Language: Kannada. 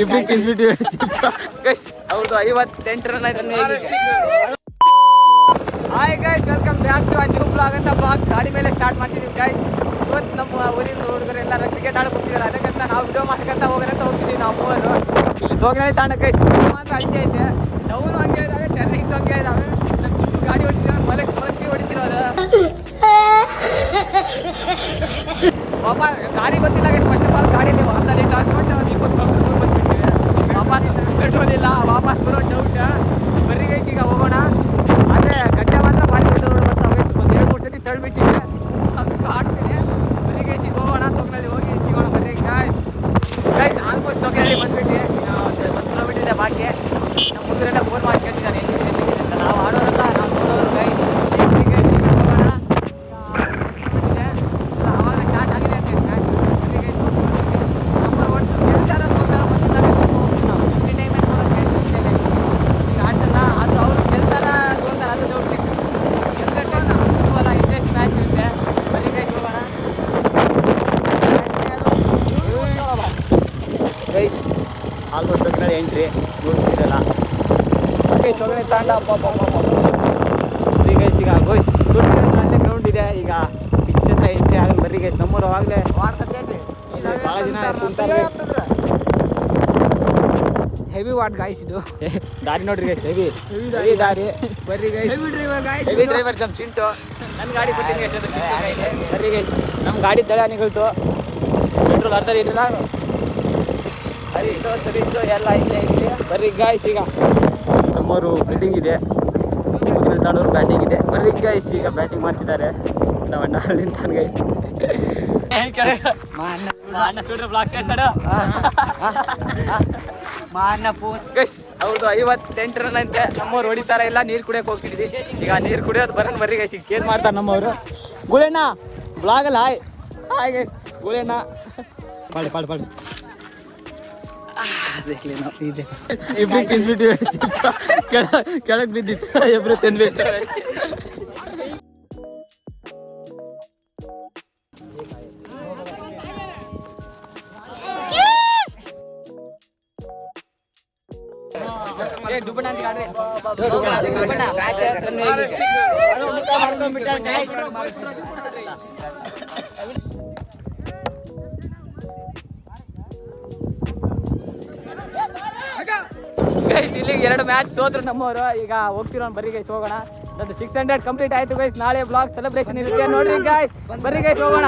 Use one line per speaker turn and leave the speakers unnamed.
ಇಬ್ರಿಗೆ ತಿನ್ಸ್ಬಿಟ್ಟಿವಿ ಗೈಸ್. ಹೌದು 58 run hi guys, welcome back to new blog ಅಂತ ಬ್ಲಾಗ್ ಗಾಡಿ ಮೇಲೆ ಸ್ಟಾರ್ಟ್ ಮಾಡ್ತಿದ್ದೀವಿ ಗೈಸ್. ಇವತ್ತು ನಮ್ಮ ಊರಿನ ಹುಡುಗರೆಲ್ಲ ಕ್ರಿಕೆಟ್ ಆಡಕ್ಕೆ ಹೋಗ್ತಿದ್ದಾರೆ. ಅದಕ್ಕಂತ ನಾವು ವಿಡಿಯೋ ಮಾಡ್ಕೊಂತ ಹೋಗೋದಂತ ಹೋಗ್ತಿದ್ದೀವಿ ನಾವು ಮೂವರು. ಇಲ್ಲಿ ತೋಗನೆ ತಾಂಡ ಗೈಸ್ ಮಾತ್ರ ಅಲ್ಲೇ ಐತೆ. ಡೌನು ಹಂಗೆ ಇದ್ದಾವೆ, ಟರ್ನಿಂಗ್ಸ್ ಹಂಗೆ ಇದ್ದಾವೆ. ನಮ್ಮ ಗಾಡಿ ಹೊಡಿತೀವಿ, ಮಲಗಿಸಿ ಹೊಡಿತಿರೋದು ಪಾಪ. ಗಾಡಿ ಗೊತ್ತಿಲ್ಲ ಗೈಸ್. ಫಸ್ಟ್ ಆಫ್ ಆಲ್ ಗಾಡಿಯಲ್ಲಿ ವಾರದಲ್ಲಿ ಟ್ರಾನ್ಸ್ಪೋರ್ಟ್ ಒಂದು 20 ಕಿಲೋಮೀಟರ್ ಬಂದ್ಬಿಟ್ಟಿವಿ. ವಾಪಸ್ ಪೆಟ್ರೋಲ್ ಇಲ್ಲ, ವಾಪಸ್ ಬರೋ ಡೌಟ್. ಬರ್ರಿ ಗೈಸ್ ಈಗ ಹೋಗೋಣ. ಆದರೆ ಗಡ್ಡೆ ಮಾತ್ರ ಮಾಡಿಬಿಟ್ಟು ಬರ್ತಾವೆ. ಒಂದು 2-3 ಸತಿ ತಳ್ಳಿಬಿಟ್ಟಿವಿ, ಅದು ಆಡ್ತೀನಿ. ಬರ್ರಿ ಗೈಸ್ ಈಗ ಹೋಗೋಣ. ತೊಗನಲ್ಲಿ ಹೋಗಿ ಸಿಗೋಣ. ಬರ್ರಿ ಗೈಸ್. ಆಲ್ಮೋಸ್ಟ್ ತೊಗನಲ್ಲಿ ಬಂದ್ಬಿಟ್ಟು 1 ಕಿಲೋಮೀಟರ್ ಇದೆ ಬಾಕಿ. ನಮ್ಮ ಹುಡುಗರೆಲ್ಲ ಫೋನ್ ಮಾಡಿ ಕೇಳ್ತಿದ್ದಾರೆ ಎಲ್ಲಿದೆ ಅಂತ. ನಾವು ಆಡೋರಲ್ಲ, ನಾವು ನೋಡೋರು ಗೈಸ್. ಬರ್ರಿ ಗೈಸ್ ಈಗ ಹೋಗೋಣ. ಆವಾಗ ಸ್ಟಾರ್ಟ್ ಆಗಿದೆ ಅಂತ ಮ್ಯಾಚ್. ಬರ್ರಿ ಗೈಸ್ ನಂಬರ್ 1 ಗೆಲ್ತಾರ ಸೋತಾರ ಗೊತ್ತಿಲ್ಲ ಗೈಸ್. ನಾವು ಎಂಟರ್ಟೈನ್ಮೆಂಟ್ ಮಾಡೋದು ಗೈಸ್ ಅಷ್ಟೇ ಗೈಸ್. ಈಗ ಆಡ್ಸಲ್ಲ, ಆದರೂ ಅವರು ಗೆಲ್ತಾರ ಸೋತಾರ ಅದು ಡೌಟ್. ಗೆಲ್ತಾರೆ ಅಲ್ಲ, ಇಂಟ್ರೆಸ್ಟ್ ಮ್ಯಾಚ್ ಇರುತ್ತೆ. ಬರ್ರಿ ಗೈಸ್ ಹೋಗೋಣ ಗೈಸ್. ಆಲ್ಮೋಸ್ಟ್ ತೊಗನಲ್ಲಿ ಎಂಟ್ರಿ ನೋಡ್ತಿರಲ್ಲ ಗೈಸ್. ತೊಗನೆ ತಾಂಡ ಬರ್ರಿ ಗೈಸ್. ಈಗ ಗೋಯ್ಸ್ ಅಲ್ಲೇ ಗ್ರೌಂಡ್ ಇದೆ. ಈಗ ಪಿಚ್ ಹತ್ರ ಎಂಟ್ರಿ ಆಗಲ್ಲ. ಬರ್ರಿ ಗೈಸ್. ನಮ್ಮೂರು ಅವಾಗಲೇ ಭಾಳ ಜನ ಕುಂತಾರೆ. ಹೆವಿ ವಾಟ್ ಗಾಯ್ಸ್ ಇದು. ದಾರಿ ನೋಡ್ರಿ ಗೈಸ್, ಹೆವಿ ದಾರಿ. ಬರ್ರಿ ಗೈಸ್, ಹೆವಿ ಡ್ರೈವರ್ ನಮ್ಮ ಚಿಂಟು. ನನ್ನ ಗಾಡಿ ಕೊಟ್ಟಿನಿ ಗೈಸ್, ಅದು ಚಿಂಟು ಕೈಗೆ. ಬರ್ರಿ ಗೈಸ್, ನಮ್ಮ ಗಾಡಿ ದಳ ನಿಗಲ್ತು. ಪೆಟ್ರೋಲ್ ಅರ್ಧ ಇರಲಿಲ್ಲ, ಸರಿತು ಎಲ್ಲ ಇದೆ. ಬರ್ರಿ ಗಾಯ್ಸ್ ಈಗ ನಮ್ಮವರು ಫೀಲ್ಡಿಂಗ್ ಇದೆ, ತಾಡೋರು ಬ್ಯಾಟಿಂಗ್ ಇದೆ. ಬರ್ರಿ ಗೈಸ್ ಈಗ ಬ್ಯಾಟಿಂಗ್ ಮಾಡ್ತಿದ್ದಾರೆ. ನಾವು ಅಣ್ಣ ನಿಂತಾನೆ ಗೈಸ್. ಗೈಸ್ ಹೌದು 58 ರನ್ ಅಂತೆ. ನಮ್ಮವ್ರು ಹೊಡಿತಾರೆ ಇಲ್ಲ. ನೀರು ಕುಡಿಯೋಕೆ ಹೋಗ್ತಿದ್ವಿ. ಈಗ ನೀರು ಕುಡಿಯೋದು ಬರೋಣ. ಬರ್ರಿ ಗೈಸ್ ಈಗ ಚೇಸ್ ಮಾಡ್ತಾರೆ ನಮ್ಮವರು. ಗುಳೆಣ್ಣ ಬ್ಲಾಗಲ್ಲ ಹಾಯ್ ಹಾಯ್ ಗೈಸ್. ಗುಳೆಣ್ಣ ಪಾಡಿ ಇಬ್ರಿಗೆ ತಿನ್ಸ್ಬಿಟ್ಟಿವಿ. ಕೆಳಗೆ ಬಿದ್ದಿತ್ತು, ಇಬ್ರು ತಿಂದ್ಬಿಟ್ಟು ಡುಬಣ ಅಂತ ಗಾಡ್ರಿ. ಗೈಸ್ ಇಲ್ಲಿಗೆ 2 ಮ್ಯಾಚ್ ಸೋದ್ರು ನಮ್ಮವರು. ಈಗ ಹೋಗ್ತಿರೋ ಬರ್ರಿ ಗೈಸ್ ಹೋಗೋಣ. ಅದು 600 ಕಂಪ್ಲೀಟ್ ಆಯ್ತು ಗೈಸ್. ನಾಳೆ ಬ್ಲಾಗ್ ಸೆಲೆಬ್ರೇಷನ್ ಇರುತ್ತೆ ನೋಡ್ರಿ ಗೈಸ್. ಬರ್ರಿ ಗೈಸ್ ಹೋಗೋಣ.